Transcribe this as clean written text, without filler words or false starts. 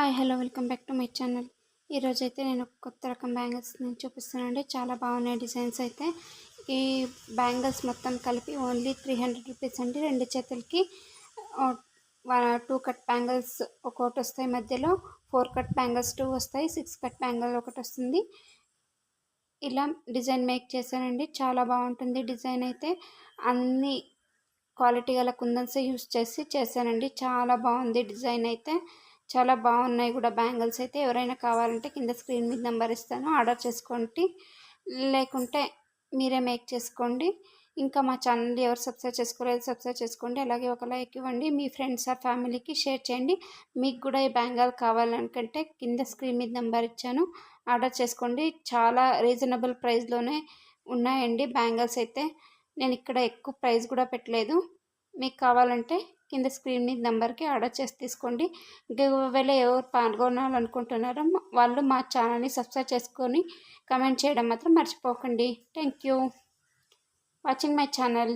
Hi hello welcome back to my channel. ఈరోజైతే నేను కొత్త రకం బ్యాంగిల్స్ నేను చూపిస్తున్నానండి. చాలా బాగున్నాయి డిజైన్స్ అయితే. ఈ బ్యాంగిల్స్ మొత్తం కలిపి ఓన్లీ 300 రూపీస్ అండి. రెండు చేతులకి 2 కట్ బ్యాంగిల్స్ ఒకటి వస్తాయి, మధ్యలో 4 కట్ బ్యాంగిల్స్ 2 వస్తాయి, 6 కట్ బ్యాంగిల్ ఒకటి వస్తుంది. ఇలా డిజైన్ మేక్ చేశానండి. చాలా బాగుంటుంది డిజైన్ అయితే. అన్ని క్వాలిటీ గల కుందన్స్ యూస్ చేశానండి. చాలా బాగుంది డిజైన్ అయితే. చాలా బాగున్నాయి కూడా బ్యాంగిల్స్ అయితే. ఎవరైనా కావాలంటే కింద స్క్రీన్ మీద నెంబర్ ఇస్తాను, ఆర్డర్ చేసుకోండి. లేకుంటే మీరే మేక్ చేసుకోండి. ఇంకా మా ఛానల్ ఎవరు సబ్స్క్రైబ్ చేసుకోలేదు సబ్స్క్రైబ్ చేసుకోండి. అలాగే ఒక లైక్ ఇవ్వండి. మీ ఫ్రెండ్స్ ఆర్ ఫ్యామిలీకి షేర్ చేయండి. మీకు కూడా ఈ బ్యాంగిల్ కావాలనుకుంటే కింద స్క్రీన్ మీద నెంబర్ ఇచ్చాను, ఆర్డర్ చేసుకోండి. చాలా రీజనబుల్ ప్రైస్లోనే ఉన్నాయండి బ్యాంగిల్స్ అయితే. నేను ఇక్కడ ఎక్కువ ప్రైస్ కూడా పెట్టలేదు. మీకు కావాలంటే కింద స్క్రీన్ మీద నెంబర్కి ఆర్డర్ చేసి తీసుకోండి. గివ్అవేలో ఎవరు పాల్గొనాలనుకుంటున్నారో వాళ్ళు మా ఛానల్ని సబ్స్క్రైబ్ చేసుకొని కమెంట్ చేయడం మాత్రం మర్చిపోకండి. Thank you watching my channel.